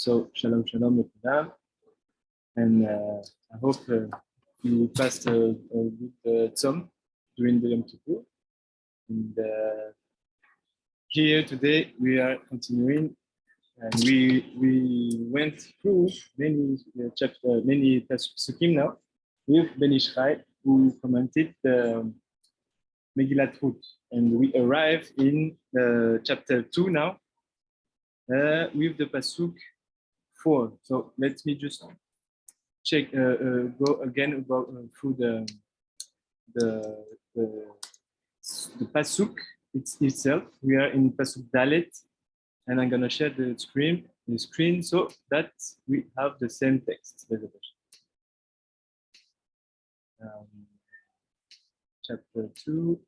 So, shalom, shalom, לכולם. And I hope you passed a good tzom during the Yom Kippur. And here today we are continuing, and we went through many many pasukim now with Ben Yishai, who commented the Megillat Ruth, and we arrived in chapter 2 now with the pasuk 4. So let me just check, go again about through the pasuk itself. We are in pasuk Dalet, and I'm gonna share the screen so that we have the same text. Chapter 2,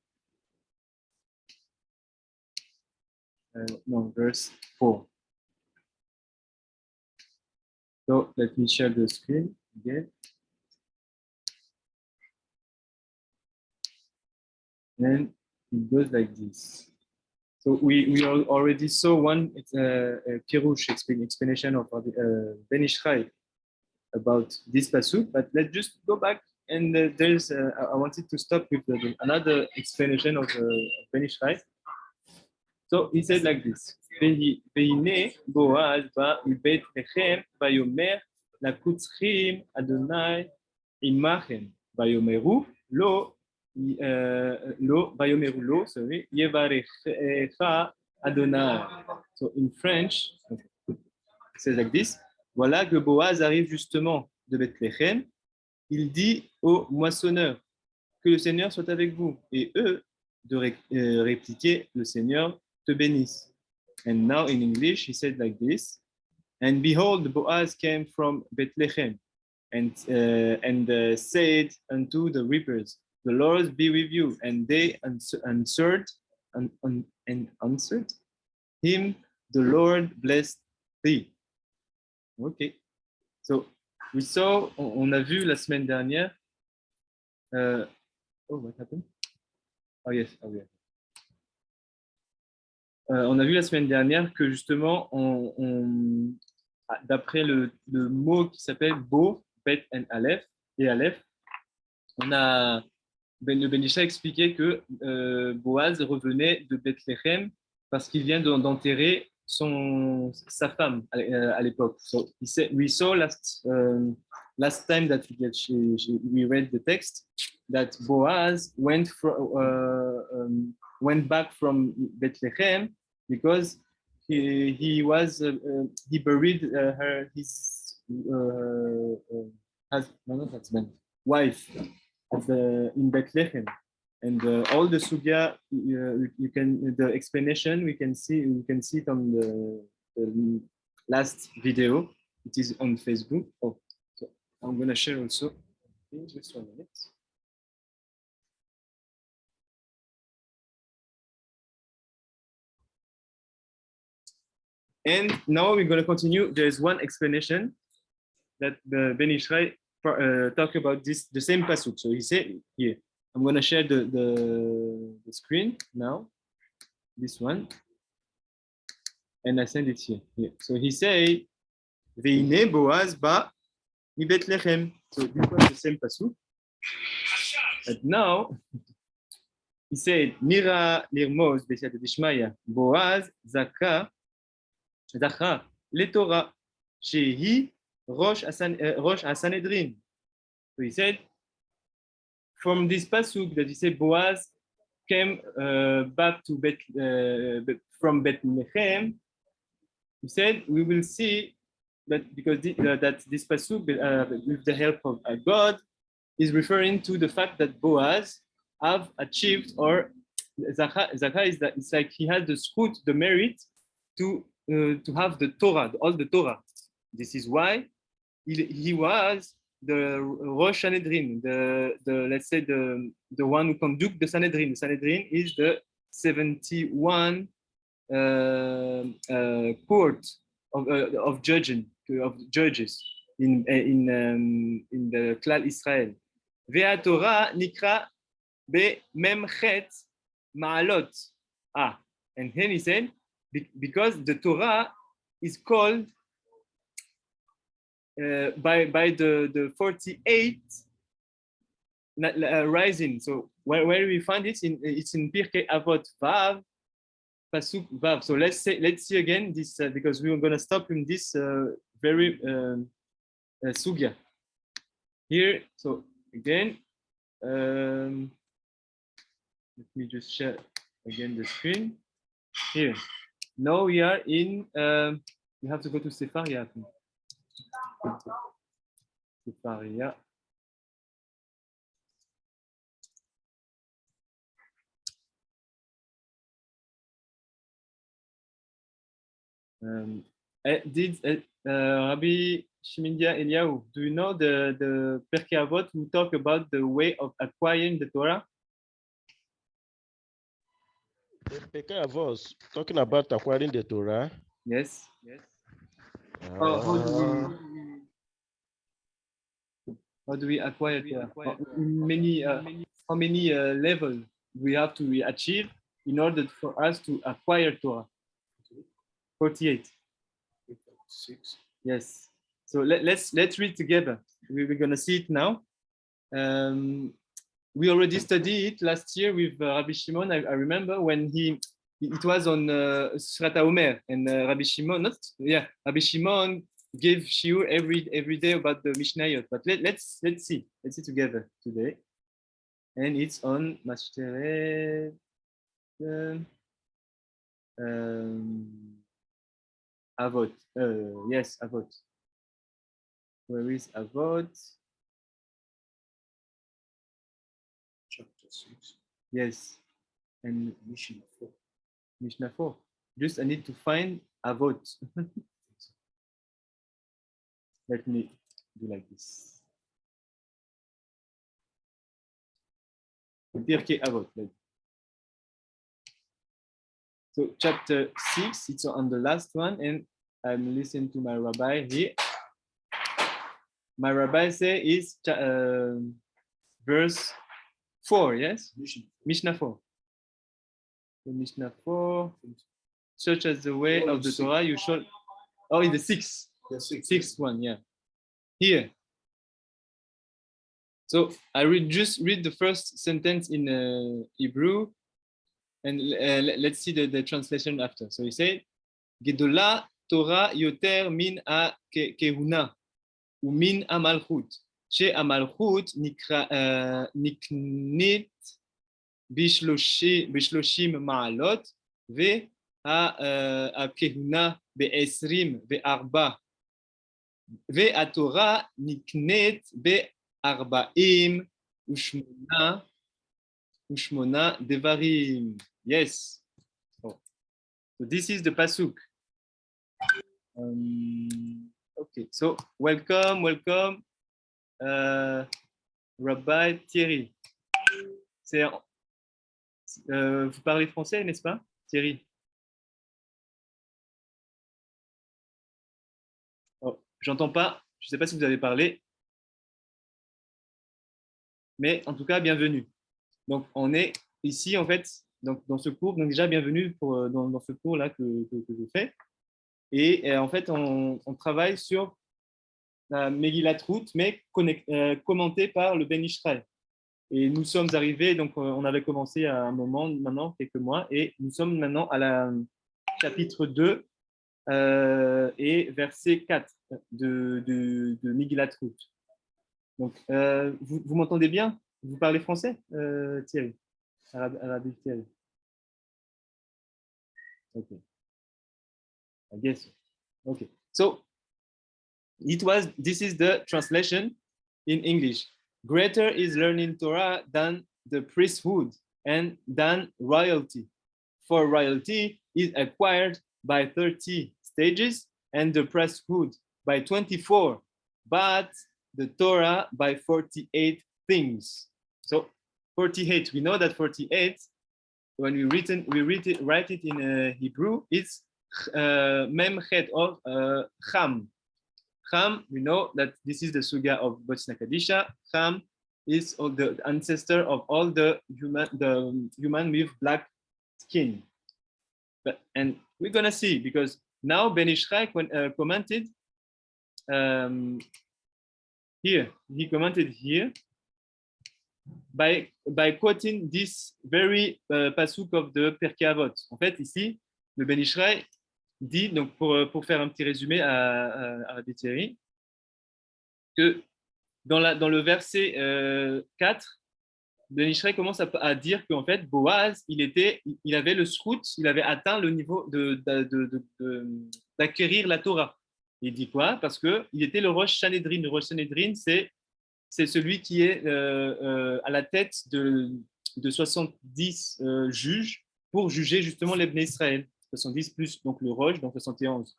no, verse 4. So let me share the screen again. And it goes like this. So we already saw one Pirush explanation of Ben Yishai about this pasuk, but let's just go back, and there's I wanted to stop with another explanation of Ben Yishai. So he said like this: והנה בועז בא מבית לחם ויאמר לקוצחים אדוני עמכם ויאמרו לו ויאמרו לו, sorry, יברכך אדוני. So in French, it says like this: voilà que Boaz arrive justement de Bethléem. Il dit aux moissonneurs que le Seigneur soit avec vous, et eux de répliquer: le Seigneur te bénisse. And now in English he said like this: and behold, Boaz came from Bethlehem and said unto the reapers, the Lord be with you. And they answered him, the Lord bless thee. Okay, so we saw, on a vu la semaine dernière, oh, what happened? Oh yes, oh yeah. On a vu la semaine dernière que justement, d'après le mot qui s'appelle Bo, Bet et Aleph, on a le Ben Yishai expliqué que Boaz revenait de Bethléem parce qu'il vient d'enterrer sa femme à l'époque. So we saw last time that we read the text that Boaz went back from Bethlehem because he buried his wife in Bethlehem, and all the sugya the explanation we can see it on the last video. It is on Facebook. Oh, so I'm gonna share also. Just 1 minute. And now we're going to continue. There is one explanation that the Ben Yishai talk about the same pasuk. So he said here, I'm going to share the screen now, this one, and I send it here. So he say, Veine Boaz ba mi Bethlehem. So this was the same pasuk. But now he said, Nira nirmoz b'siyata dishmaya Boaz zaka לתורה שהיא ראש הסנהדרין. So he said, from this pasuk that he said Boaz came back to from Bethlehem, he said we will see that because that this pasuk with the help of God is referring to the fact that Boaz have achieved, or Zaka is that it's like he had the zchut, the merit to have the Torah, all the Torah. This is why he was the Rosh Sanhedrin, the let's say the one who conduct the Sanhedrin. The Sanhedrin is the 71 court of judges in the Klal Israel. Ve'at Torah nikra be-memchet ma'alot. And then he said, because the Torah is called by the 48 rising. So where we find it, it's in Pirkei Avot Vav, Pasuk Vav. So let's see again this because we are going to stop in this very sugya here. So again, let me just share again the screen here. Now we are in. You have to go to Sefaria. Sefaria. Did Rabbi Shimindia Eliyahu, do you know the Pirkei Avot who talk about the way of acquiring the Torah? The Pirkei Avot talking about acquiring the Torah. Yes. How do we acquire Torah? How many levels we have to achieve in order for us to acquire Torah? 48. 6. Yes. So let's read together. We're gonna see it now. We already studied it last year with Rabbi Shimon. I remember when it was on Srat HaOmer, and Rabbi Shimon gave shiur every day about the Mishnayot. But let's see together today, and it's on Mashteret. Avot. Yes, Avot. Where is Avot? Chapter 6. Yes. And Mishnah 4. Mishnah 4. Just I need to find Avot. Let me do like this. Pirkei Avot. So chapter 6, it's on the last one, and I'm listening to my rabbi here. My rabbi says is verse 4, yes? Mishnah 4. So Mishnah 4, such as the way of the Torah, you should. Oh, in the 6th. Sixth one, yeah. Here. So I just read the first sentence in Hebrew, and let's see the translation after. So he said, Gedola Torah yoter min a kehuna u min amalchut. She amalchut niknit bishloshim ma'alot ve הכהונה ב-24 והתורה נקנית ב-48 דברים. Yes. Oh. So this is the pasuk. Okay. So welcome, Rabbi Thierry. Vous parlez français, n'est-ce pas, Thierry? Oh, j'entends pas. Je ne sais pas si vous avez parlé. Mais en tout cas, bienvenue. Donc, on est ici, en fait, donc, dans ce cours. Donc, déjà, bienvenue dans ce cours-là que je fais. Et en fait, on travaille sur la Megillat Ruth, mais commenté par le Ben Yishai. Et nous sommes arrivés, donc on avait commencé à un moment, maintenant, quelques mois, et nous sommes maintenant à la chapitre 2 et verset 4 de Megillat Ruth. Donc, vous m'entendez bien? Vous parlez français, Thierry? Arabique, Thierry? Okay. I guess. Okay. So, this is the translation in English. Greater is learning Torah than the priesthood and than royalty. For royalty is acquired by 30 stages and the priesthood by 24, but the Torah by 48 things. So 48, we know that 48, when we write it in Hebrew, it's mem chet or cham. Cham, we know that this is the sugya of Botzna Kadisha. Cham is the ancestor of all the human with black skin. And we're gonna see, because now Ben Yishai commented here, he commented here by quoting this very pasuk of the Pirkei Avot. En fait, ici, le Ben Yishai dit, donc pour faire un petit résumé à Rabbi Thierry, que dans le verset 4, Ben Yishai commence à dire qu'en fait, Boaz, il avait le scout, il avait atteint le niveau d'acquérir la Torah. Il dit quoi? Parce qu'il était le Rosh Sanhedrin. Le Rosh Sanhedrin, c'est celui qui est à la tête de 70 juges pour juger justement les Bnei Israël. 70 plus donc le Rosh, donc 71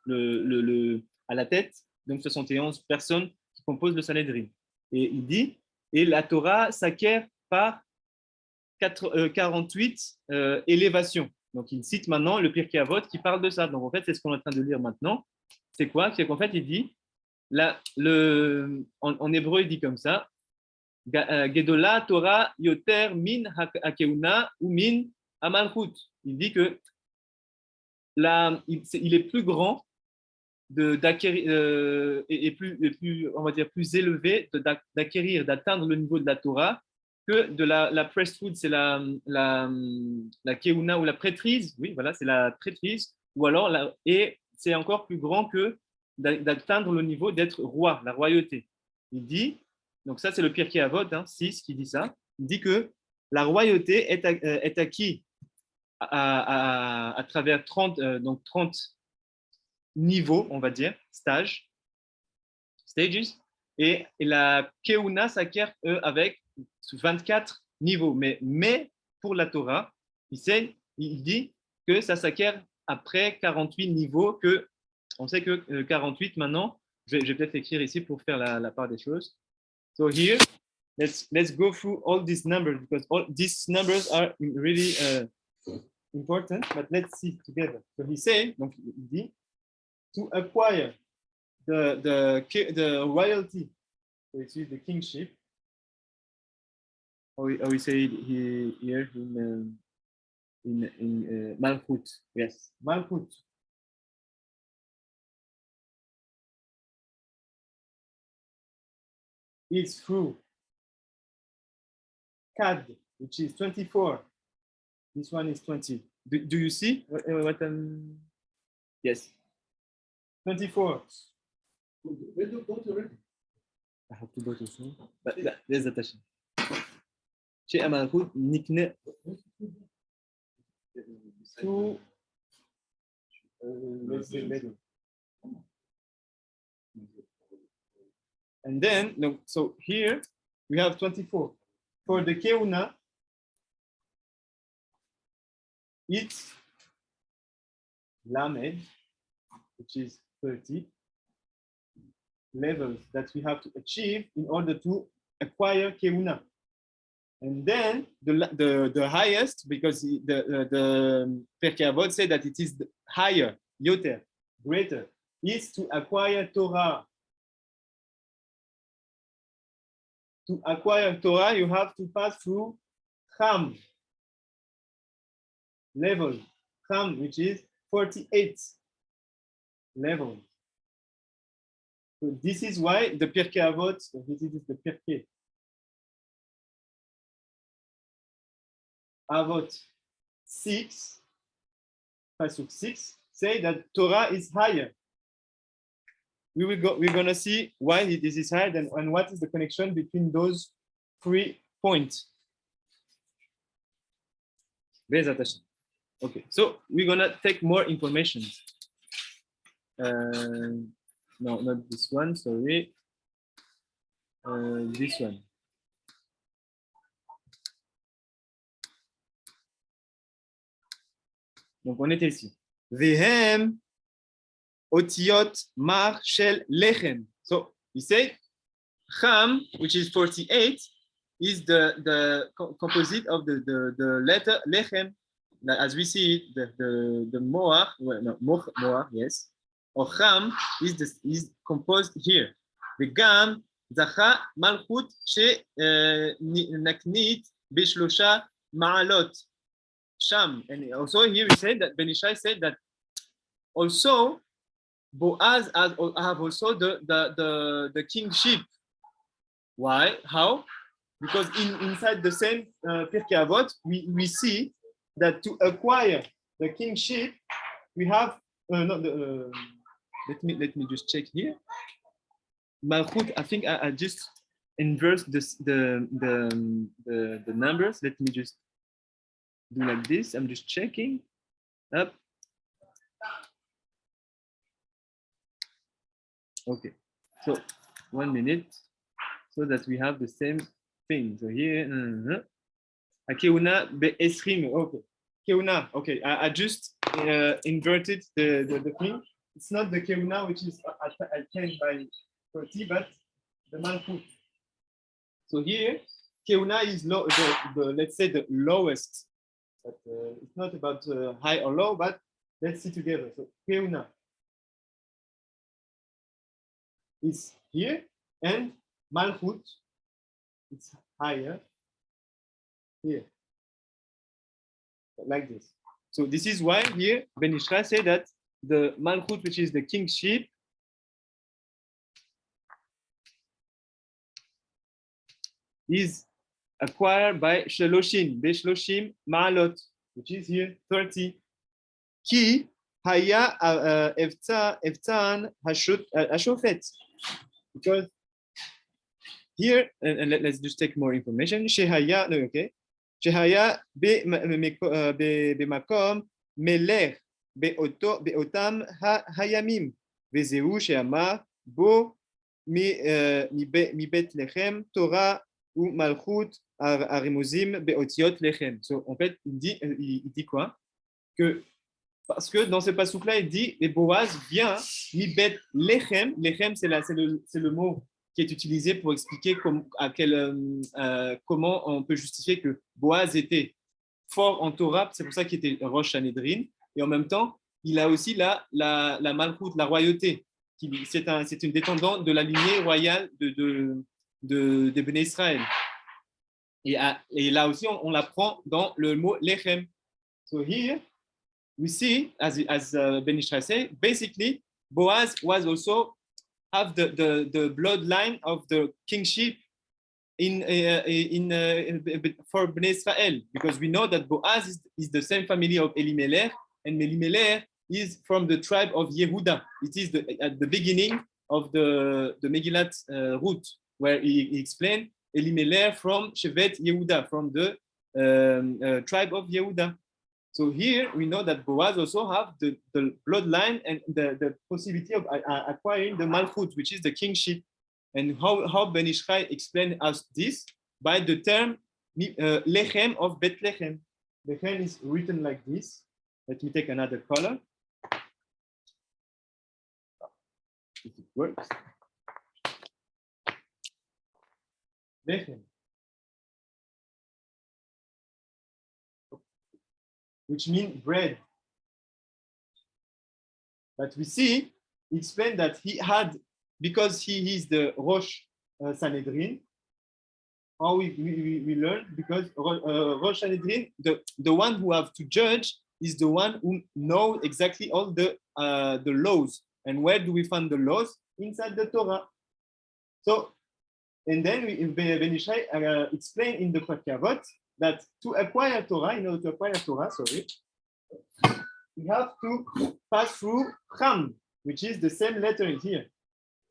à la tête, donc 71 personnes qui composent le Sanhedrin. Et il dit, et la Torah s'acquiert par 48 élévations. Donc il cite maintenant le Pirkei Avot qui parle de ça. Donc en fait, c'est ce qu'on est en train de lire maintenant. C'est quoi? C'est qu'en fait, il dit, en hébreu, il dit comme ça, Gedola Torah yoter min hakeuna ou min amalchut. Il dit que il est plus grand d'acquérir et plus, on va dire, plus élevé d'acquérir, d'atteindre le niveau de la Torah que de la priesthood, c'est la keuna ou la prêtrise. Oui, voilà, c'est la prêtrise. Ou alors, et c'est encore plus grand que d'atteindre le niveau d'être roi, la royauté. Il dit, donc ça c'est le Pirkei Avot, 6 qui dit ça, il dit que la royauté est acquise à travers 30 niveaux, on va dire, stages, et la Keuna s'acquiert avec 24 niveaux. Mais pour la Torah, il dit que ça s'acquiert après 48 niveaux, on sait que 48 maintenant, je vais peut-être écrire ici pour faire la part des choses. So here, let's go through all these numbers because all these numbers are really important, but let's see together. So he said, donc il dit, to acquire the royalty, so it's the kingship. We say it here in Malchut. Yes, Malchut. Is through CAD, which is 24. This one is 20. Do you see what yes. 24. I have to go to soon. But there's a touch. Chez Amalchut, Nikne. To let's say better. And then, no, so here we have 24. For the Keuna, it's Lamed, which is 30 levels that we have to achieve in order to acquire Keuna. And then the highest, because the Pirkei Avot said that it is higher, yoter, greater, is to acquire Torah. To acquire Torah, you have to pass through Cham level, Cham, which is 48 levels. So this is why the Pirkei Avot, so this is the Pirkei Avot 6, Pasuk 6, say that Torah is higher. We're going to see why this is higher and what is the connection between those 3 points. Okay, so we're going to take more information. No, not this one, sorry. This one. Donc, on était ici. Vehem otiot mar shel lechem. So, he said, Cham, which is 48, is the composite of the letter lechem. As we see it, the moach, well, no, moach, yes, or Cham is composed here. The gam zacha malchut she naknit bishlosha ma'alot. Sham. And also here we said that Ben Yishai said that also Boaz have also the kingship. Why? How? Because inside the same Pirkei Avot, we see that to acquire the kingship, we have let me just check here. Malchut, I think I just inverse the numbers. Let me just do like this. I'm just checking. Up. Okay. So 1 minute, so that we have the same thing. So here, Keuna be'esrim. Okay. Keuna. Okay. I just inverted the thing. It's not the Keuna, which is at 10 by 30, but the Malchut. So here, Keuna is low, let's say the lowest. But it's not about high or low, but let's see together. So Keuna is here, and Malchut is higher here, like this. So this is why here Ben Yishai said that the Malchut, which is the kingship, is acquired by Shloshim, Beshloshim Ma'alot, which is here 30. Ki haya Eftan Hashofet. Because here, and let's just take more information. Shehaya, no, okay. Shehaya bemakom melech beotam hayamim vezeu she'amar bo mi bet lechem Torah ou malchut arimuzim beotiot lechem. So en fait, il dit quoi? Que parce que dans ce passouk-là, il dit et Boaz vient mi bet lechem. Lechem, c'est le mot qui est utilisé pour expliquer comment on peut justifier que Boaz était fort en Torah, c'est pour ça qu'il était Rosh Sanhedrin, et en même temps, il a aussi la Malchut, la royauté. C'est une descendante de la lignée royale de Bnei Israël. Et là aussi, on l'apprend dans le mot Lechem. So here, we see, as Ben Yishai said, basically, Boaz was also have the bloodline of the kingship for Bnei Israel, because we know that Boaz is the same family of Elimelech, and Elimelech is from the tribe of Yehuda. It is at the beginning of the Megillat Ruth, where he explained Elimelech from Shevet Yehuda, from the tribe of Yehuda. So here we know that Boaz also have the bloodline and the possibility of acquiring the Malchut, which is the kingship. And how Ben Yishai explained us this? By the term Lechem of Bethlehem. Lechem is written like this. Let me take another color. If it works. Lechem. Which means bread. But we see, he explained that he had, because he is the Rosh Sanhedrin, how we learn, because Rosh Sanhedrin, the one who have to judge is the one who knows exactly all the laws. And where do we find the laws? Inside the Torah. So, and then Ben Yishai explained in the Pirkei Avot that to acquire Torah, in order to acquire Torah, we have to pass through Cham, which is the same letter here,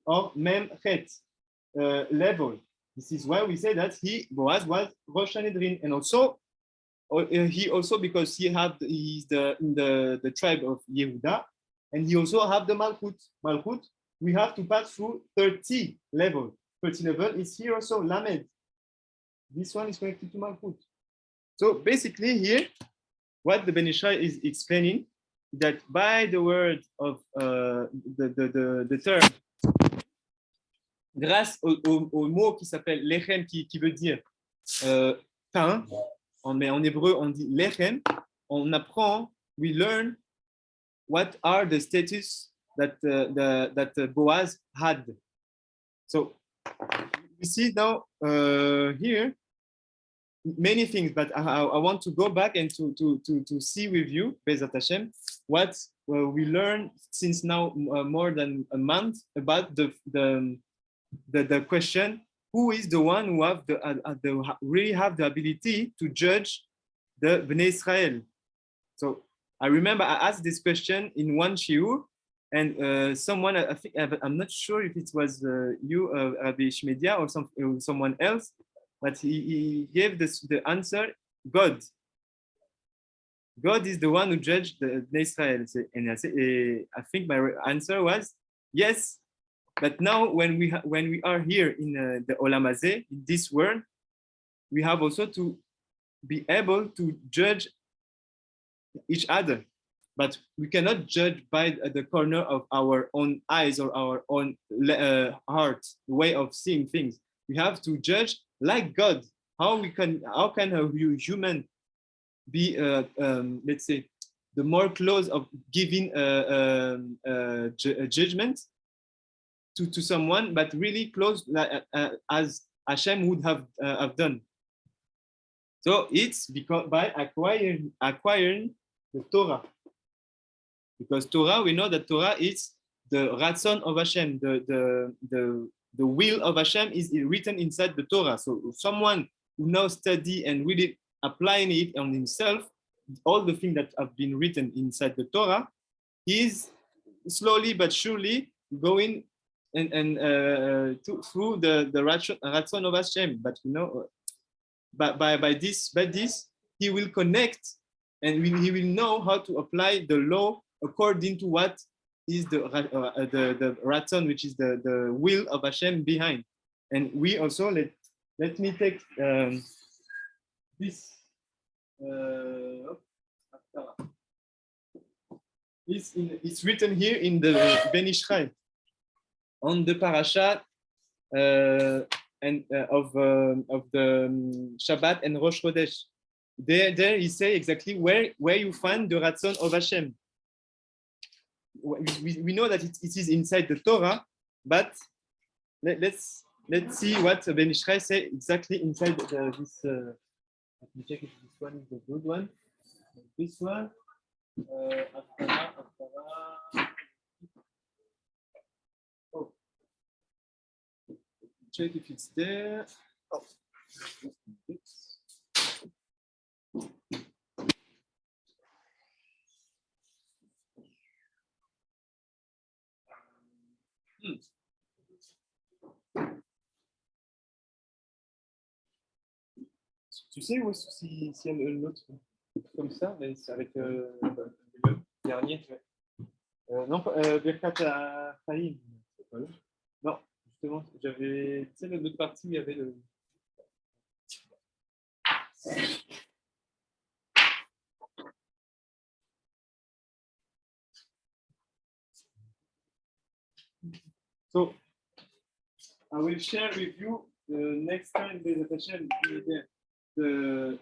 or Mem Chet level. This is why we say that Boaz was Rosh Sanhedrin, and also he also, because he's in the tribe of Yehuda, and he also have the Malchut. Malchut, we have to pass through 30 level. 30 level is here also Lamed. This one is connected to Malchut. So basically here, what the Ben Yishai is explaining, that by the word of the term, grâce au mot qui s'appelle lechem, qui veut dire pain, mais en hébreu on dit lechem, on apprend, we learn what are the status that Boaz had. So we see now here many things, but I want to go back and to see with you, Bezat Hashem, what we learn since now more than a month about the question: who is the one who have really have the ability to judge the Bnei Israel? So I remember I asked this question in one shiur, and someone, I think, I'm not sure if it was you, Rabbi Shmedia, or someone else, but he gave the answer: God. God is the one who judged the Israel. And I think my answer was yes. But now when we are here in the Olam Hazeh, in this world, we have also to be able to judge each other. But we cannot judge by the corner of our own eyes or our own heart, way of seeing things. We have to judge like God. How can a human be, let's say, the more close of giving a judgment to someone, but really close as Hashem would have done. So it's because by acquiring the Torah, because Torah, we know that Torah is the Ratzon of Hashem, the will of Hashem is written inside the Torah. So someone who now study and really applying it on himself, all the things that have been written inside the Torah, is slowly but surely going through the Ratzon of Hashem. But you know, by this, he will connect, and he will know how to apply the law according to what is the Ratzon, which is the will of Hashem behind. And we also let me take this. It's written here in the Ben Yishai on the parasha of the Shabbat and Rosh Chodesh. There he say exactly where you find the Ratzon of Hashem. We know that it is inside the Torah, but let's see what Ben Yishai say exactly inside this. Let me check if this one is the good one. This one. Oh. Check if it's there. Oh. Tu sais où s'il y a une autre comme ça, mais c'est avec le dernier. Non, Birkat Haïm. Non, justement, j'avais, tu sais, l'autre partie où il y avait le. So, I will share with you the next time there's a the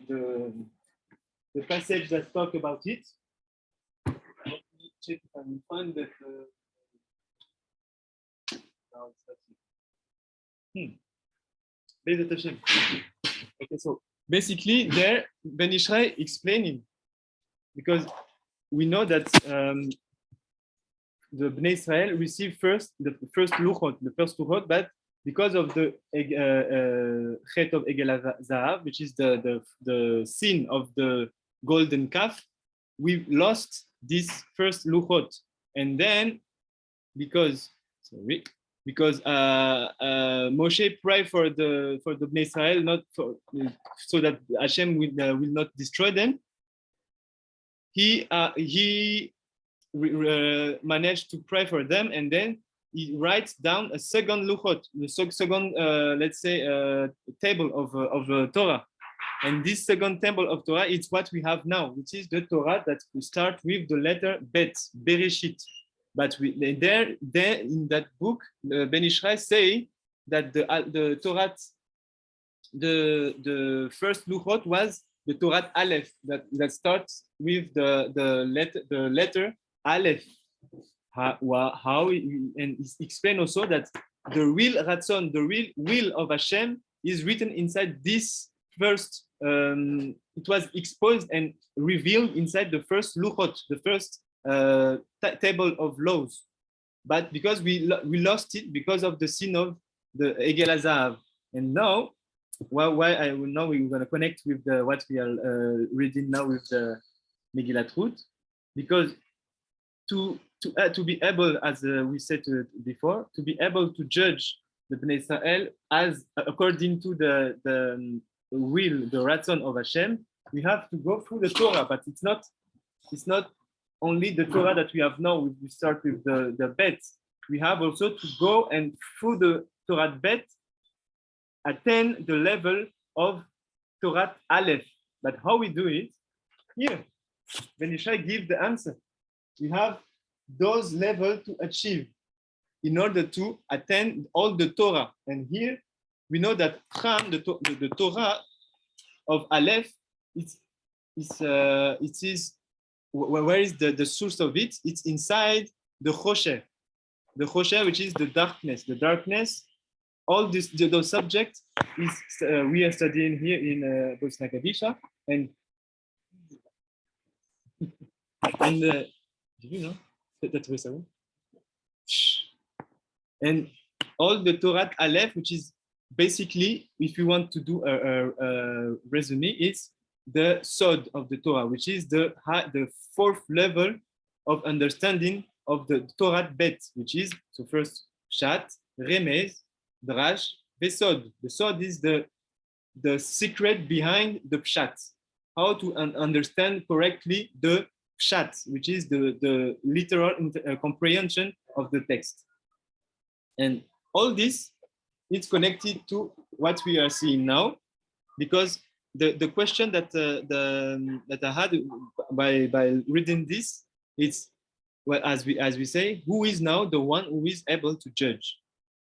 passage that talk about it. Let me check if I can find that. No, it's not here. Okay, so basically, there Ben Yishai explaining, because we know that the Bnei Israel received the first Luchot, but because of the Chet of Egel Zahav, which is the sin of the golden calf, we lost this first Luchot. And then, because Moshe prayed for the Bnei Israel, so that Hashem will not destroy them, he managed to pray for them, and then he writes down a second luchot, the second, let's say, table of Torah. And this second table of Torah is what we have now, which is the Torah that we start with the letter Bet, Bereshit. But there in that book, Ben Yishai say that the Torah, the first luchot was the Torah Aleph, that starts with the letter Aleph. How and explain also that the real Ratzon, the real will of Hashem is written inside this first. It was exposed and revealed inside the first Luchot, the first table of laws, but because we lost it because of the sin of the Egel HaZahav. And now, now we're going to connect with what we are reading now with the Megillat Ruth, because to be able, as we said before, to be able to judge the Bnei Israel as according to the will, the Ratzon of Hashem, we have to go through the Torah, but it's not only the Torah that we have now. We start with the Bet. We have also to go and through the Torah Bet attain the level of Torah Aleph. But how we do it? Here, when Yishai gives the answer, we have those levels to achieve in order to attain all the Torah. And here we know that the Torah of Aleph, it is where is the source of it? It's inside the Choshev. The Choshev, which is the darkness. The darkness, all those subjects is we are studying here in Bosnia Kadisha, and did you know that? And all the Torah Aleph, which is basically, if you want to do a resume, it's the Sod of the Torah, which is the fourth level of understanding of the Torah Bet, which is, so first, Pshat, Remez, Drash, Vesod. The Sod is the secret behind the Pshat, how to understand correctly the Pshat, which is the literal comprehension of the text. And all this is connected to what we are seeing now, because the question that I had by reading this, it's, well, as we say, who is now the one who is able to judge?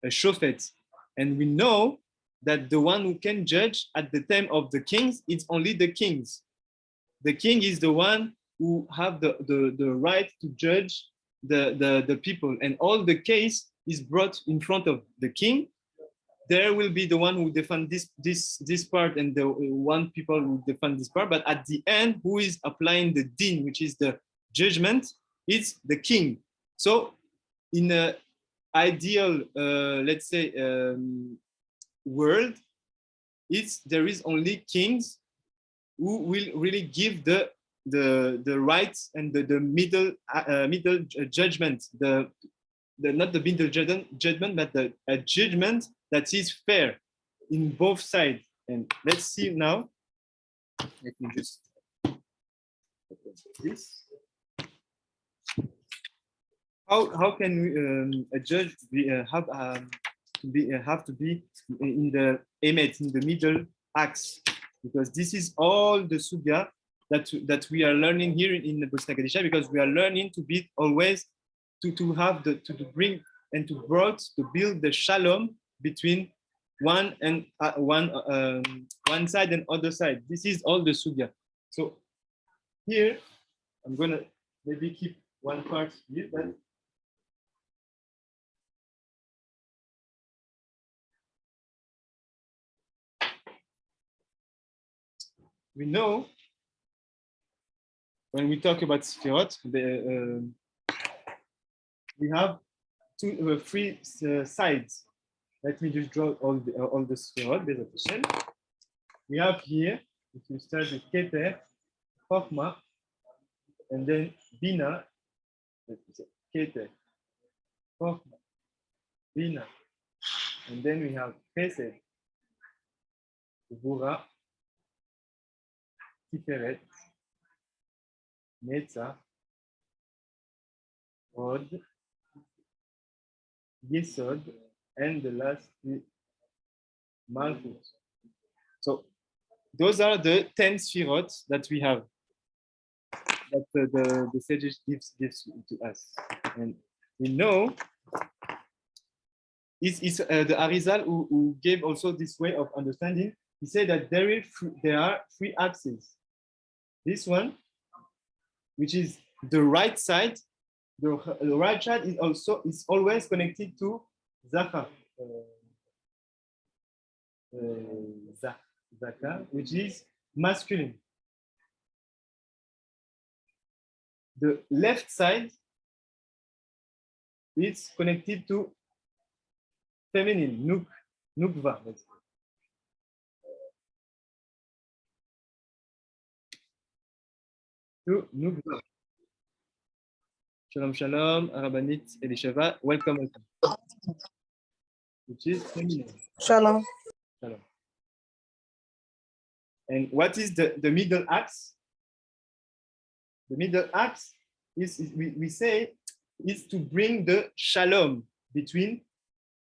A shofet. And we know that the one who can judge at the time of the kings, it's only the kings. The king is the one who have the right to judge the people, and all the case is brought in front of the king. There will be the one who defend this part, and the one people who defend this part. But at the end, who is applying the din, which is the judgment, is the king. So, in an ideal, let's say, world, there is only kings who will really give the rights and the middle judgment, not the middle judgment, but a judgment that is fair in both sides. And let's see now. Let me just this. How can we, a judge have to be in the emet, in the middle axe? Because this is all the sugya that we are learning here in the Bosnia Kadisha, because we are learning to be always to bring and to build the shalom between one side and other side. This is all the sugya. So here I'm gonna maybe keep one part here, but we know when we talk about Sefirot, we have three sides. Let me just draw all the Sefirot. We have here, if you start with Keter, Chokhmah, and then Bina, Keter, Chokhmah, Bina, and then we have Chesed, Gvura, Tiferet, Netzach, Hod, Yesod, and the last is Malchut. So those are the 10 Sefirot that we have, that the sages gives to us. And we know it's the Arizal who gave also this way of understanding. He said that there are three axes. This one, which is the right side, the right side is always connected to Zaka, Zaka, which is masculine. the left side is connected to feminine, nukva. Let's say. To nukva. Shalom, shalom, Rabbanit Elisheva, welcome. Which is feminine. Shalom. Shalom. And what is the middle axe? The middle axe is we say is to bring the shalom between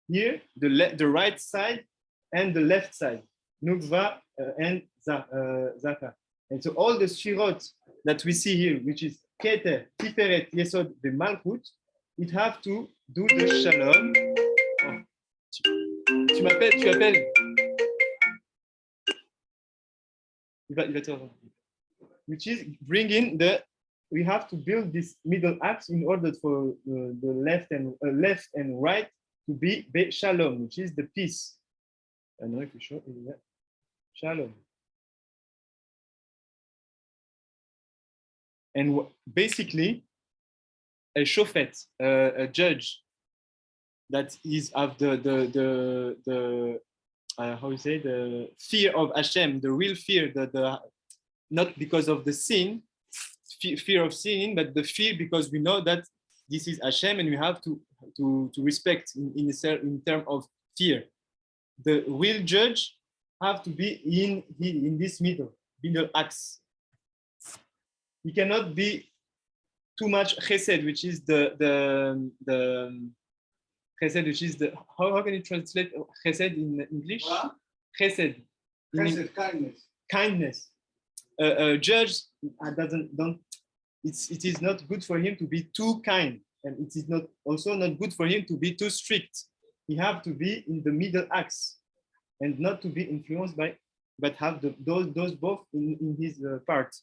here, the right side and the left side, Nukva and Zaka. And so all the shirot that we see here, which is Keter, Tiferet, Yesod, the Malchut, it have to do the shalom. Oh. Tu appelles. Which is bringing we have to build this middle axe in order for the left and right to be shalom, which is the peace. I don't know if you show it. Shalom. And basically, a shofet, a judge that is of the how you say, the fear of Hashem, the real fear, not because of the sin, fear of sinning, but the fear because we know that this is Hashem and we have to respect in terms of fear. The real judge have to be in this middle axe. He cannot be too much chesed, which is the chesed, which is the how can you translate chesed in English? What? Chesed. Chesed, kindness. A judge it is not good for him to be too kind, and it is not good for him to be too strict. He have to be in the middle axe, and not to be influenced by, but have those both in his part.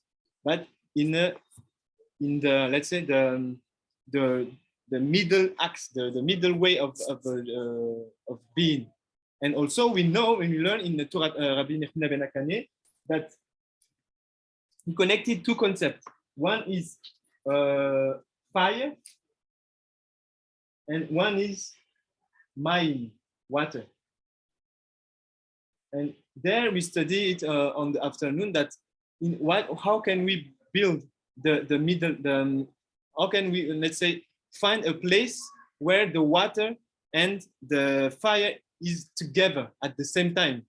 But in the let's say the middle axe, the middle way of being. And also we know when we learn in the Torah, Rabbi Nechina ben Akane, that he connected two concepts. One is fire, and one is mayim, water. And there we study it on the afternoon, that how can we build the middle, how can we, let's say, find a place where the water and the fire is together at the same time.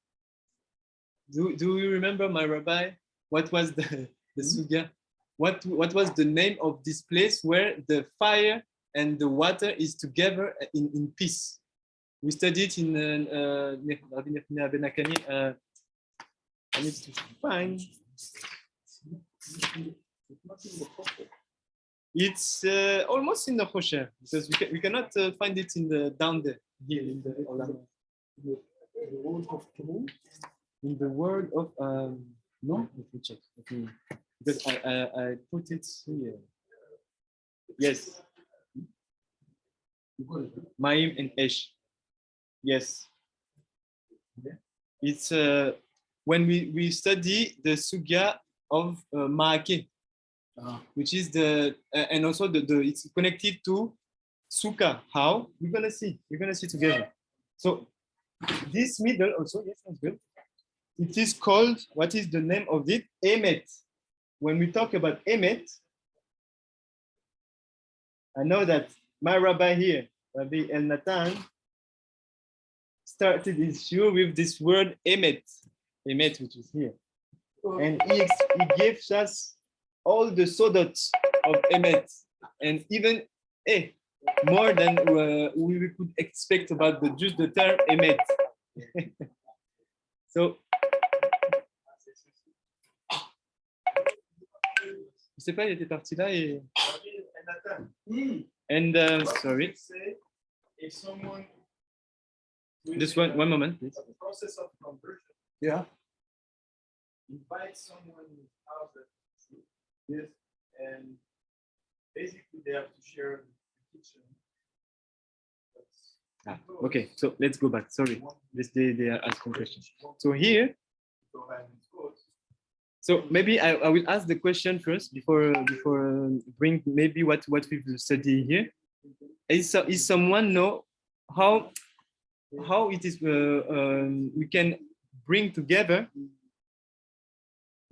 Do you remember, my rabbi, what was the sugya? What was the name of this place where the fire and the water is together in peace? We studied in Rabbi Nechina ben Akane. I need to find. It's almost in the Chosher, because we cannot find it in the down there here in the Olam. The word of truth. In the word of no, let me check. Because I put it here. Yes. Maim and Esh. Yes. It's when we study the sugya of Ma'ake, which is and also it's connected to Sukkah. How? We're gonna see together. So this middle also, yes, that's good. It is called, what is the name of it? Emet. When we talk about Emet, I know that my rabbi here, Rabbi El Natan, started his shiur with this word Emet, which is here. And he gives us all the sodots of Emet, and even more than we could expect about just the term Emet. So, je sais pas, il était parti là et. And sorry. If someone. Just one moment, please. The process of conversion. Yeah. Invite someone in his house that yes, and basically they have to share the kitchen. Okay, so let's go back. Sorry, they are asking questions. So here, So maybe I will ask the question first before bring maybe what we've studied here. Is someone know how it is we can bring together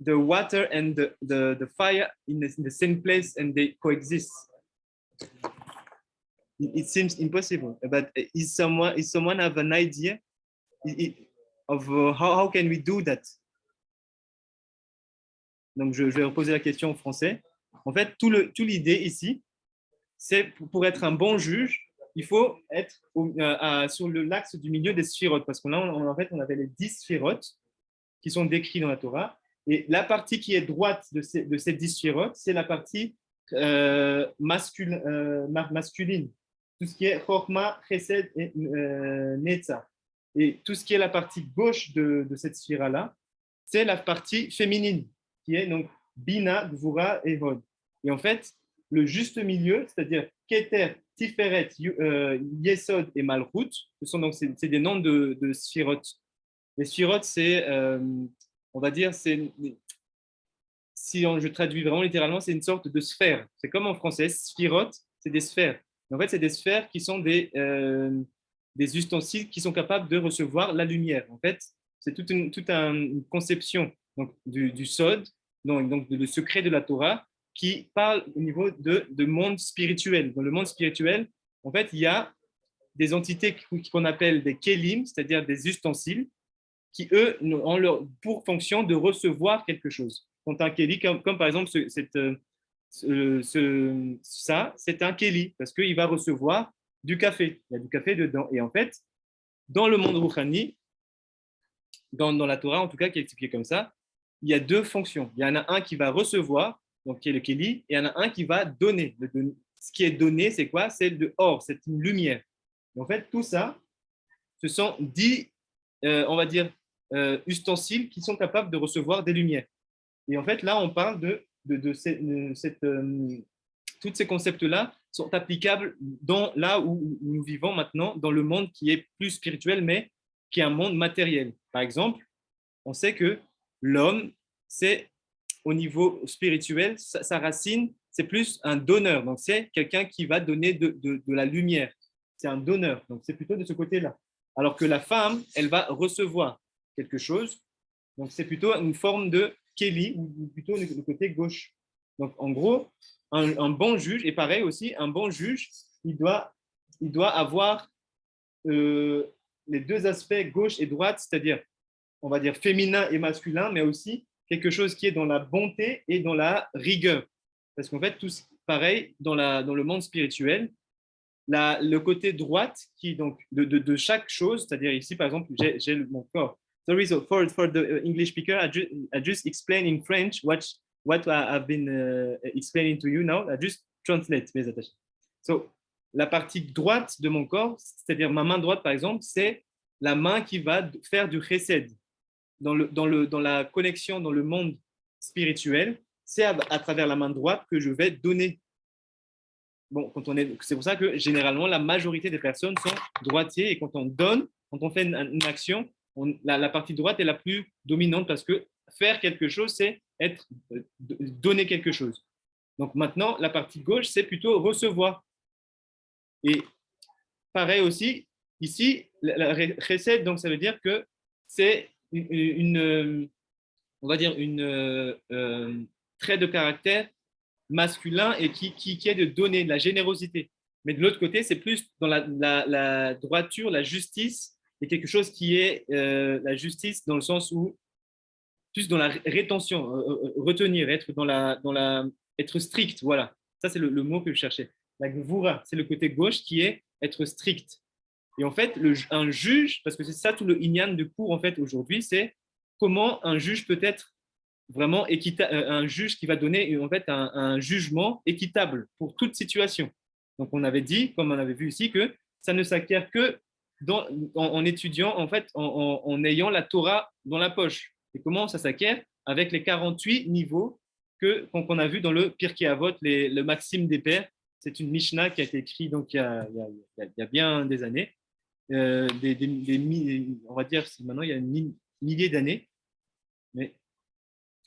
the water and the fire in the same place and they coexist? It seems impossible, but is someone have an idea of how can we do that? Donc je vais reposer la question en français. En fait, tout l'idée ici, c'est pour être un bon juge, il faut être sur l'axe du milieu des sphirotes, parce en fait, on avait les 10 sphirotes qui sont décrits dans la Torah, et la partie qui est droite de ces 10 sphirotes, c'est la partie masculine, tout ce qui est Chorma, Chesed et Netza. Et tout ce qui est la partie gauche de cette sphira-là, c'est la partie féminine, qui est donc Bina, Gvura et Hod. Et en fait, le juste milieu, c'est-à-dire Keter, Tiferet, Yesod et Malchut, c'est des noms de sphirotes. Les sphirotes, c'est, on va dire, si je traduis vraiment littéralement, c'est une sorte de sphère. C'est comme en français, sphirotes, c'est des sphères. En fait, c'est des sphères qui sont des ustensiles qui sont capables de recevoir la lumière. En fait, c'est toute une conception donc, du Sod, donc le secret de la Torah, qui parle au niveau de monde spirituel. Dans le monde spirituel, en fait, il y a des entités qu'on appelle des kelim, c'est-à-dire des ustensiles, qui, eux, ont pour fonction de recevoir quelque chose. Quand un keli, comme par exemple ça, c'est un keli, parce qu'il va recevoir du café. Il y a du café dedans. Et en fait, dans le monde rouhani, dans la Torah, en tout cas, qui est expliqué comme ça, il y a deux fonctions. Il y en a un qui va recevoir, donc qui est le Kéli, et il y en a un qui va donner. Ce qui est donné, c'est quoi? C'est de or, c'est une lumière. Et en fait, tout ça, ce sont 10, on va dire, ustensiles qui sont capables de recevoir des lumières. Et en fait, là, on parle tous ces concepts-là sont applicables là où nous vivons maintenant, dans le monde qui est plus spirituel, mais qui est un monde matériel. Par exemple, on sait que l'homme, c'est au niveau spirituel, sa racine, c'est plus un donneur. Donc, c'est quelqu'un qui va donner de la lumière. C'est un donneur. Donc, c'est plutôt de ce côté-là. Alors que la femme, elle va recevoir quelque chose. Donc, c'est plutôt une forme de Kéli, ou plutôt le côté gauche. Donc, en gros, un bon juge, et pareil aussi, un bon juge, il doit avoir les deux aspects, gauche et droite, c'est-à-dire, on va dire, féminin et masculin, mais aussi quelque chose qui est dans la bonté et dans la rigueur. Parce qu'en fait, pareil, dans le monde spirituel, le côté droite qui donc de chaque chose, c'est-à-dire ici, par exemple, j'ai mon corps. Sorry, so for the English speaker, I just explain in French what I've been explaining to you now. I just translate, mes attachés. So, la partie droite de mon corps, c'est-à-dire ma main droite, par exemple, c'est la main qui va faire du chesed. Dans la connexion dans le monde spirituel, c'est à travers la main droite que je vais donner. Bon, c'est pour ça que généralement, la majorité des personnes sont droitiers et quand on donne, quand on fait une action, la partie droite est la plus dominante parce que faire quelque chose, c'est donner quelque chose. Donc maintenant, la partie gauche, c'est plutôt recevoir. Et pareil aussi, ici, la recette, donc ça veut dire que c'est on va dire, trait de caractère masculin et qui est de donner de la générosité. Mais de l'autre côté, c'est plus dans la droiture, la justice, et quelque chose qui est la justice dans le sens où, plus dans la rétention, retenir, être strict, voilà. Ça, c'est le mot que je cherchais. La gvura, c'est le côté gauche qui est être strict. Et en fait, un juge, parce que c'est ça tout le inyan du cours en fait aujourd'hui, c'est comment un juge peut être vraiment un juge qui va donner en fait un jugement équitable pour toute situation. Donc on avait dit, comme on avait vu ici, que ça ne s'acquiert que en étudiant, en fait, en ayant la Torah dans la poche. Et comment ça s'acquiert? Avec les 48 niveaux qu'on a vu dans le Pirkei Avot, le Maxime des Pères. C'est une Mishnah qui a été écrite donc, il y a bien des années. On va dire maintenant il y a milliers d'années.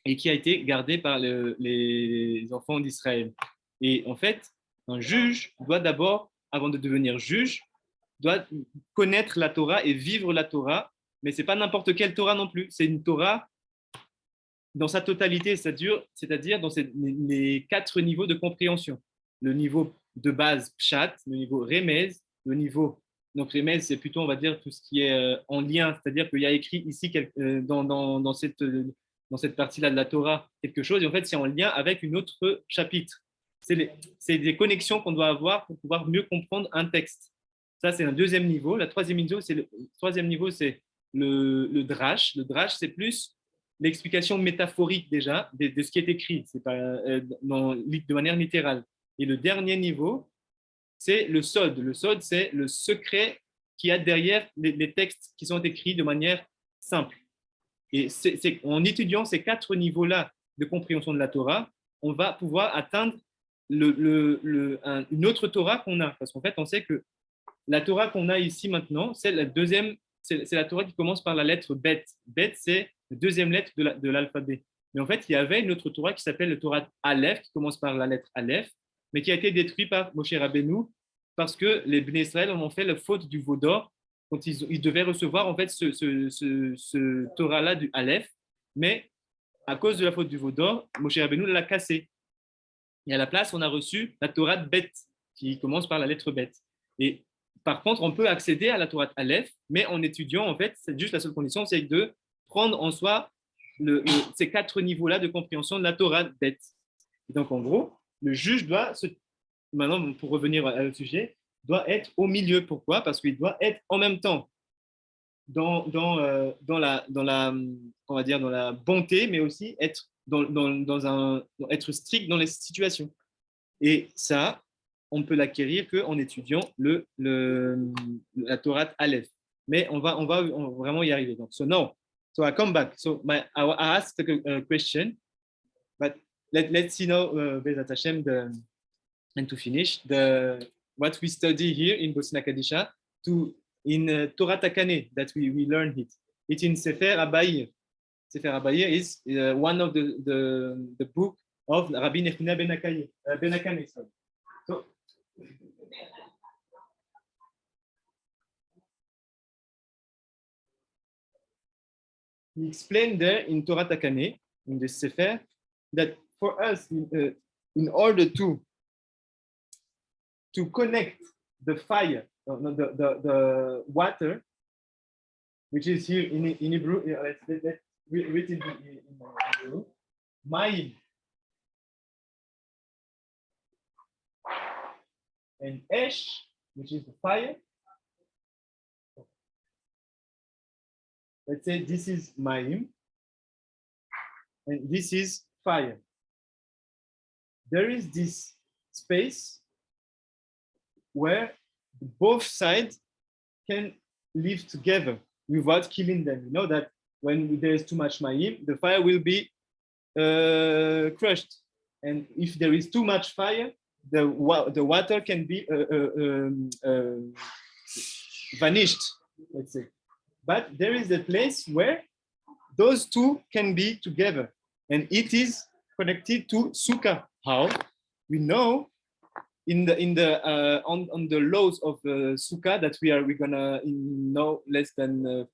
et qui a été gardé par les enfants d'Israël. Et en fait, un juge doit d'abord, avant de devenir juge, doit connaître la Torah et vivre la Torah, mais ce n'est pas n'importe quelle Torah non plus, c'est une Torah dans sa totalité, c'est-à-dire dans les 4 niveaux de compréhension. Le niveau de base, Pshat, le niveau Remez, le niveau, donc Remez, c'est plutôt, on va dire, tout ce qui est en lien, c'est-à-dire qu'il y a écrit ici, dans cette partie-là de la Torah, quelque chose, et en fait, c'est en lien avec une autre chapitre. C'est des connexions qu'on doit avoir pour pouvoir mieux comprendre un texte. Ça, c'est un deuxième niveau. Le troisième niveau, c'est le drash. Le drash, c'est plus l'explication métaphorique déjà de ce qui est écrit, c'est pas de manière littérale. Et le dernier niveau, c'est le sod. Le sod, c'est le secret qu'il y a derrière les textes qui sont écrits de manière simple. Et en étudiant ces 4 niveaux-là de compréhension de la Torah, on va pouvoir atteindre une autre Torah qu'on a. Parce qu'en fait, on sait que la Torah qu'on a ici maintenant, c'est la deuxième, c'est la Torah qui commence par la lettre Bet. Bet, c'est la deuxième lettre de l'alphabet. Mais en fait, il y avait une autre Torah qui s'appelle le Torah Aleph, qui commence par la lettre Aleph, mais qui a été détruite par Moshe Rabbeinu parce que les Bnei Israël ont fait la faute du veau d'or quand ils devaient recevoir en fait ce Torah-là du Aleph, mais à cause de la faute du veau d'or, Moshe Rabbeinu l'a cassé. Et à la place, on a reçu la Torah Bet, qui commence par la lettre Bet. Et par contre, on peut accéder à la Torah Aleph, mais en étudiant, en fait, c'est juste la seule condition, c'est de prendre en soi ces 4 niveaux-là de compréhension de la Torah Bet. Et donc, en gros, le juge doit, maintenant, pour revenir au sujet, doit être au milieu. Pourquoi? Parce qu'il doit être en même temps dans la, on va dire, dans la bonté, mais aussi être, être strict dans les situations. Et ça, on peut l'acquérir qu'en étudiant la Torah Aleph. Mais on va vraiment y arriver. Donc, so I come back. So I asked a question, but let's see now, Bezat Hashem, and to finish, what we study here in Bosnia Kadisha, in Torah Takane, that we learn it. It's in Sefer Abayir. Sefer Abayir is one of the book of Rabbi Nechina ben Akane. So, he explained there in Torah Takane, in the Sefer, that for us, in order to connect the fire, the water, which is here in Hebrew, let's read it in Hebrew, Mayim and Esh, which is the fire. Let's say this is Mayim and this is fire. There is this space where both sides can live together without killing them. You know that when there is too much mayim, the fire will be crushed. And if there is too much fire, the water can be vanished, let's say. But there is a place where those two can be together. And it is connected to Sukkah. How? We know on the laws of Sukkah that we're gonna in less than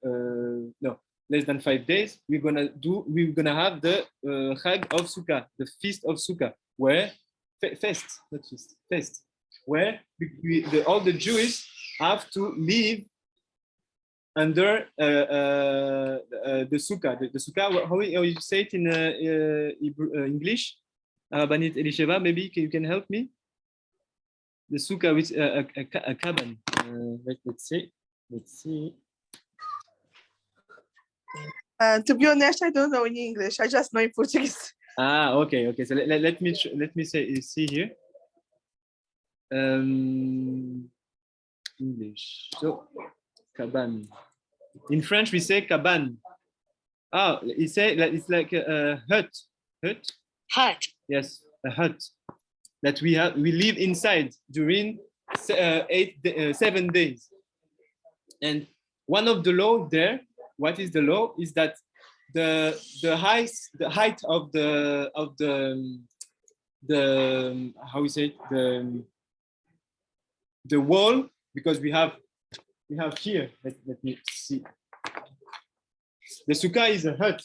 5 days we're gonna have the Chag of Sukkah, the feast of Sukkah, where fest, where all the Jews have to live under the Sukkah. The Sukkah, how you say it in English? Banit Elisheva, maybe you can help me. The Sukkah with a cabin. Let's see. To be honest, I don't know in English. I just know in Portuguese. Okay. So let me see here. English. So caban. In French, we say caban. It's like a hut. Hut. Yes, a hut that we live inside during 7 days. And one of the law there, what is the law? Is that height of the how we say it, the wall, because we have here, let me see, the sukkah is a hut,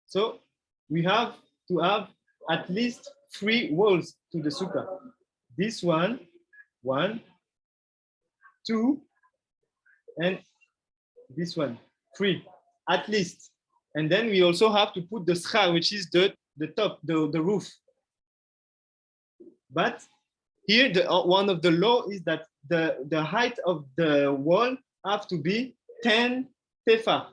so we have to have at least 3 walls to the sukkah. This one, 2, and this one, 3 at least. And then we also have to put the schar, which is the top, the roof. But here, one of the law is that the height of the wall have to be 10 tefah.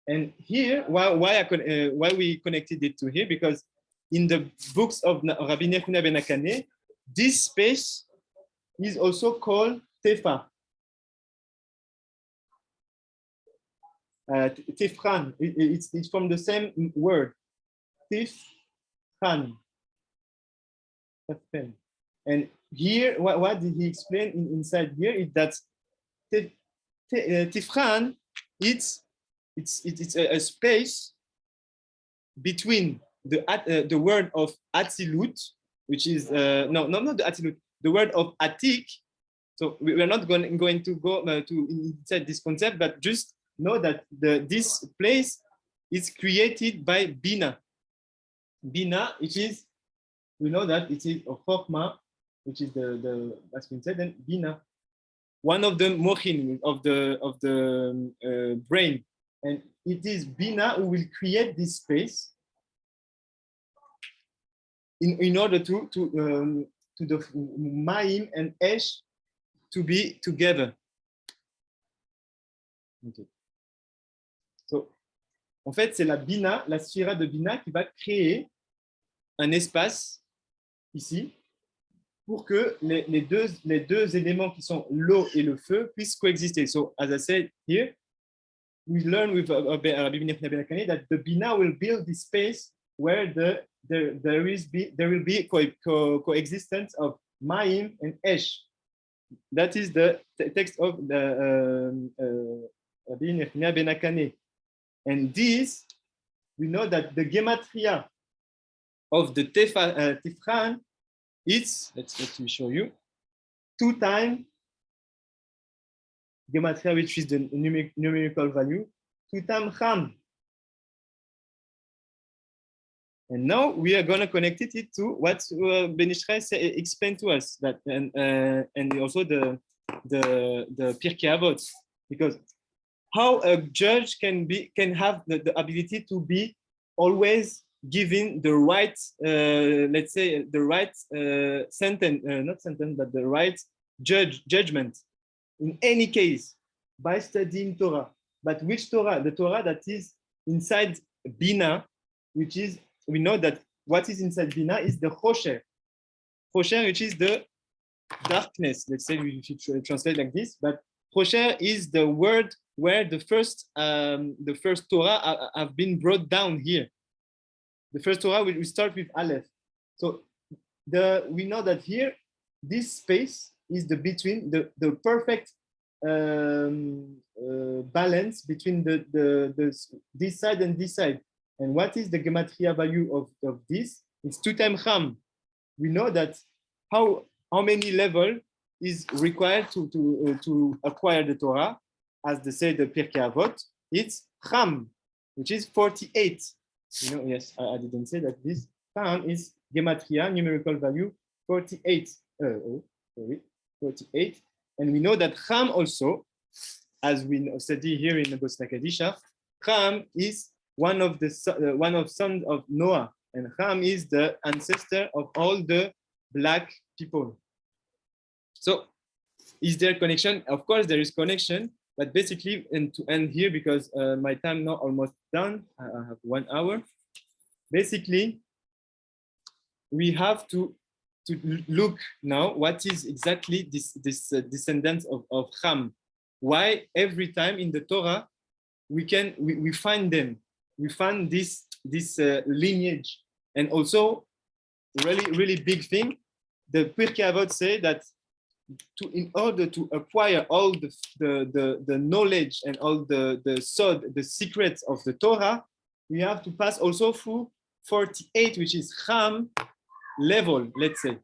And here, why we connected it to here, because in the books of Rabbi Nechuna ben Akane, this space is also called tefah. Tifran, it's from the same word, tifran. And here, what did he explain inside here is that tifran, it's a space between the word of Atzilut, which is not the Atzilut, the word of Atik. So we are not going to go to inside this concept, but just know that this place is created by Bina. Bina, which is, we know that it is a Chokmah, which is the as we said, and Bina, one of the mochin of the brain. And it is Bina who will create this space in order to the Ma'im and Esh to be together. Okay. So, en fait, c'est la Bina, la sphira de Bina qui va créer un espace ici pour que les deux éléments qui sont l'eau et le feu puissent coexister. So, as I said here, we learn with Rabbi Nechuna ben Akane that the Bina will build this space where there will be coexistence of Ma'im and Esh. That is the text of the Rabbi Nechuna ben Akane. And this, we know that the gematria of the Tifran is, let me show you, 2 times gematria, which is the numerical value, 2 times Cham. And now we are going to connect it to what Ben Yishai explained to us, that and also the Pirkei Avot, because how a judge can have the ability to be always giving the right, let's say the right sentence, not sentence, but the right judgment in any case by studying Torah. But which Torah? The Torah that is inside Bina, which is, we know that what is inside Bina is the Chosher. Chosher, which is the darkness. Let's say we should translate like this, but Chosher is the word where the first Torah have been brought down here. The first Torah, we start with Aleph. So we know that here, this space is between the perfect balance between this side and this side. And what is the gematria value of this? It's 2 times Cham. We know that how many level is required to acquire the Torah, as they say the Pirkei Avot. It's Cham, which is 48. You know, yes, I didn't say that this Cham is gematria, numerical value 48. 48. And we know that Cham also, as we study here in the Bosna Kadisha, Cham is one of sons of Noah, and Cham is the ancestor of all the black people. So, is there connection? Of course, there is connection, but basically, and to end here, because my time now almost done, I have 1 hour. Basically, we have to look now what is exactly this descendants of Cham. Why every time in the Torah we find them, we find this lineage, and also really big thing. The Pirkei Avot say that in order to acquire all the knowledge and all the secrets of the Torah, we have to pass also through 48, which is Cham level, let's say.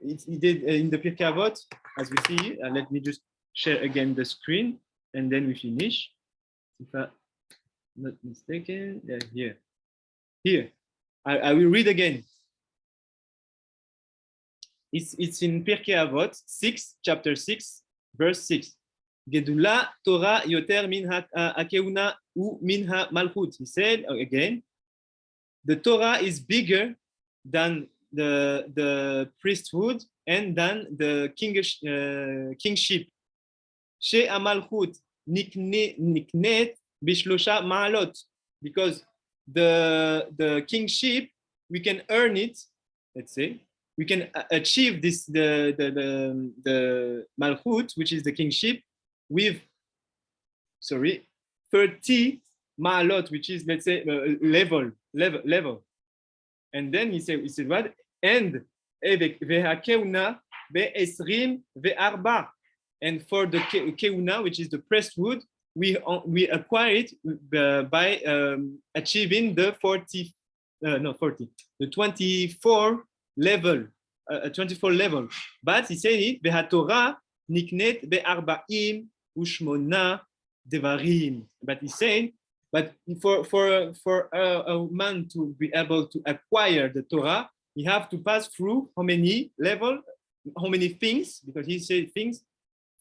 It did in the Pirkei Avot, as we see. Let me just share again the screen, and then we finish. If I'm not mistaken, here. I will read again. It's in Pirkei Avot 6, chapter 6, verse 6. Gedula Torah yoter min hakeuna u min malchut. He said again, the Torah is bigger than the priesthood and than the kingship. She amalchut niknet bishlosha ma'alot, because the kingship, we can earn it, let's say, we can achieve this the malchut, which is the kingship, with 30 ma'alot, which is, let's say, level. And then he said what? And vehakeuna be'esrim ve'arba. And for the keuna, which is the priesthood, we acquire it by achieving the 24 level, 24 level. But he said it, vehatorah niknet be'arba'im ushmona devarim. But he said, but for a man to be able to acquire the Torah, he have to pass through how many level, how many things? Because he said things,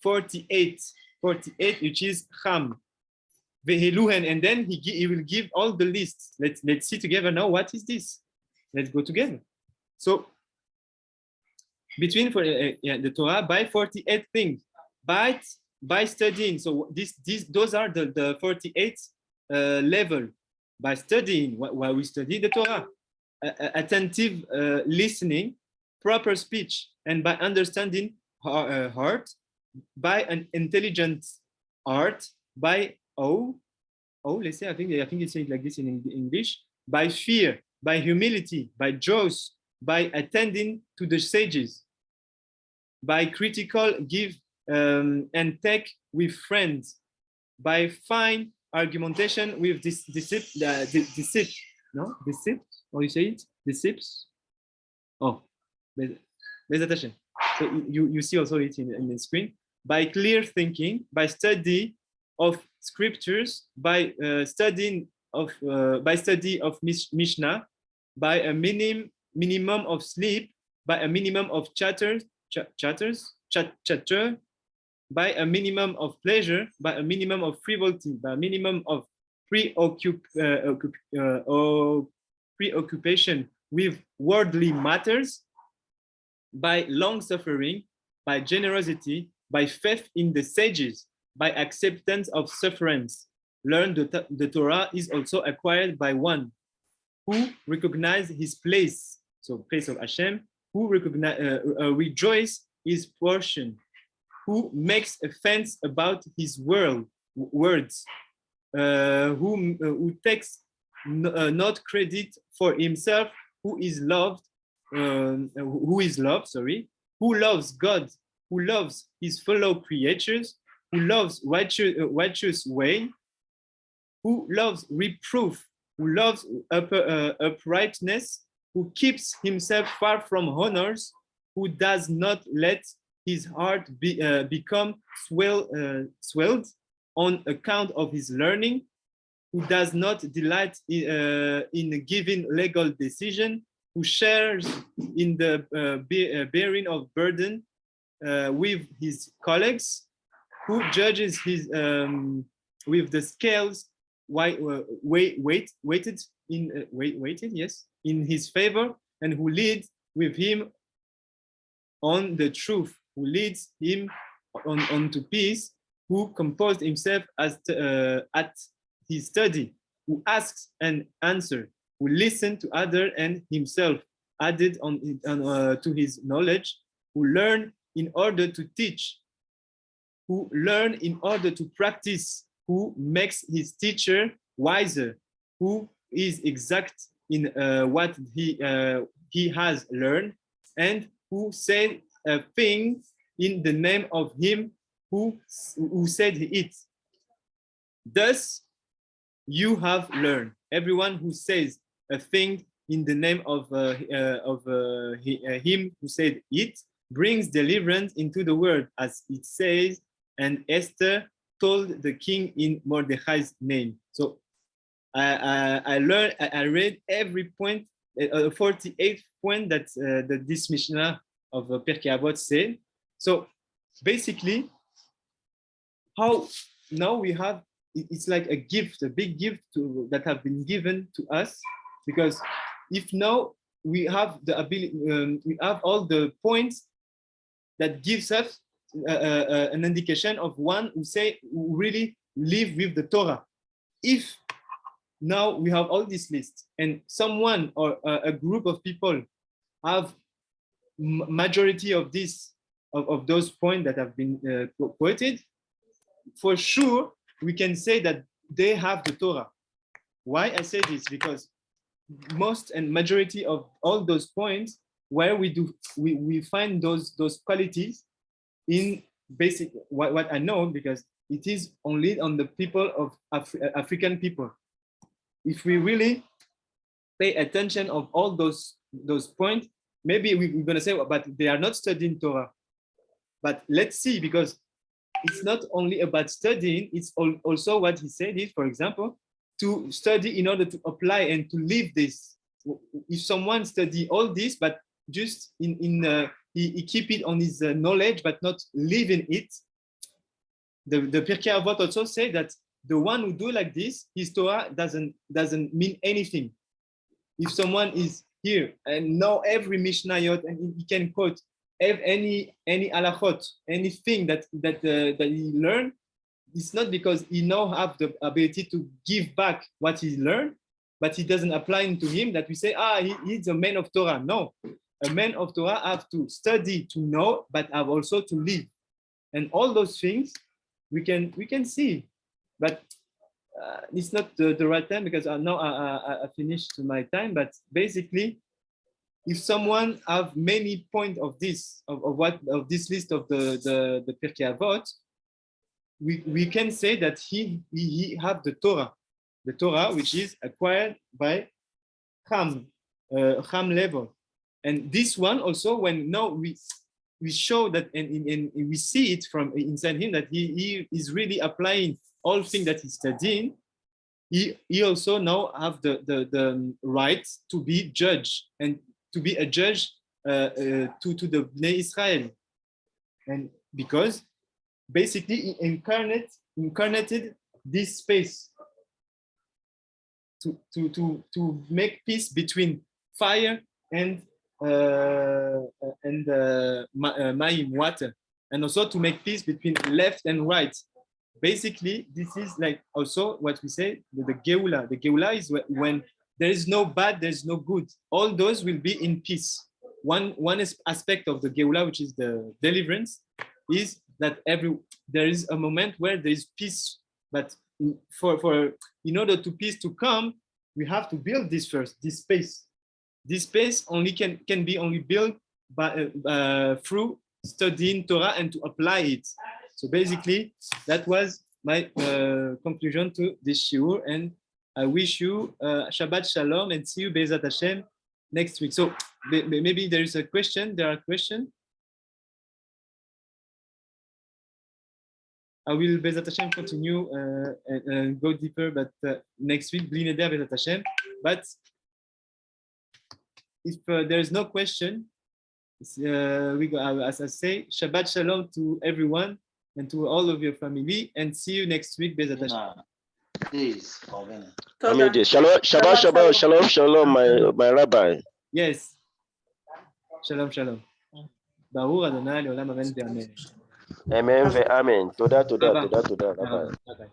48, which is Cham. And then he will give all the lists. Let's see together now, what is this? Let's go together. So between the Torah by 48 things, by studying. So those are the 48 level. By studying, while we study the Torah, attentive listening, proper speech, and by understanding heart, by an intelligent art, by let's say, I think it's said like this in English, by fear, by humility, by joys, by attending to the sages, by critical give and take with friends, by fine argumentation with deceit, or you say it, deceits. Oh, there's attention. So you see also it in the screen. By clear thinking, by study of scriptures, by study of Mishnah, by a minimum of sleep, by a minimum of chatter, by a minimum of pleasure, by a minimum of frivolity, by a minimum of preoccupation with worldly matters, by long suffering, by generosity, by faith in the sages, by acceptance of sufferance. Learn the Torah is also acquired by one who recognizes his place, so place of Hashem, who rejoice his portion, who makes a fence about his words, who takes not credit for himself, who loves God, who loves his fellow creatures, who loves righteous way, who loves reproof, who loves uprightness, who keeps himself far from honors, who does not let his heart become swelled on account of his learning, who does not delight in giving legal decision, who shares in the bearing of burden with his colleagues, who judges his with the scales weighted in his favor, and who leads with him on the truth, who leads him on to peace, who composed himself at his study, who asks and answers, who listens to others and himself added to his knowledge, who learn in order to teach, who learn in order to practice, who makes his teacher wiser, who is exact in what he has learned, and who said a thing in the name of him who said it. Thus, you have learned. Everyone who says a thing in the name of him who said it brings deliverance into the world, as it says, and Esther told the king in Mordechai's name. So I read every point, 48th point that this Mishnah of Pirkei Avot said. So basically, how now we have, it's like a gift, a big gift that have been given to us, because if now we have the ability, we have all the points that gives us an indication of one who really live with the Torah. If now we have all this list and someone or a group of people have majority of those points that have been quoted, for sure we can say that they have the Torah. Why I say this? Because most and majority of all those points where we find those qualities in basic what I know, because it is only on the people of African people. If we really pay attention of all those points, maybe we're going to say, but they are not studying Torah. But let's see, because it's not only about studying, it's also what he said is, for example, to study in order to apply and to live this. If someone study all this, but just he keep it on his knowledge, but not live in it, the Pirkei Avot also say that the one who do like this, his Torah doesn't mean anything. If someone is here and know every Mishnayot and he can quote any Halakhot, anything that he learned, it's not because he now have the ability to give back what he learned, but he doesn't apply into him, that we say, he's a man of Torah. No, a man of Torah have to study to know, but have also to live. And all those things we can see, but it's not the right time, because now I finished my time. But basically, if someone have many points of this this list of the Pirkei Avot, we can say that he have the Torah which is acquired by Ham level. And this one also, when now we show that and we see it from inside him, that he is really applying all things that he's studying. He also now have the right to be judge, and to be a judge to the Bnei Israel. And because basically he incarnated this space to make peace between fire and mayim, water, and also to make peace between left and right. Basically, this is like also what we say, the Geula. The Geula is when there is no bad, there is no good. All those will be in peace. One aspect of the Geula, which is the deliverance, is that there is a moment where there is peace. But in order to peace to come, we have to build this first, this space. This space only can be only built by through studying Torah and to apply it. So basically, that was my conclusion to this shiur, and I wish you Shabbat Shalom, and see you Be'ezat Hashem next week. So maybe there is a question. There are questions. I will Be'ezat Hashem continue and go deeper, but next week, Bli Neder Be'ezat Hashem. But if there is no question, we go, as I say, Shabbat Shalom to everyone and to all of your family, and see you next week, Be'ezat Hashem. Please, Toda. Shalom, my rabbi. Yes. Shalom, shalom. Baruch Adonai le'olam amen ve'amen. Amen, amen. Toda, Bye-bye. rabbi. Bye-bye.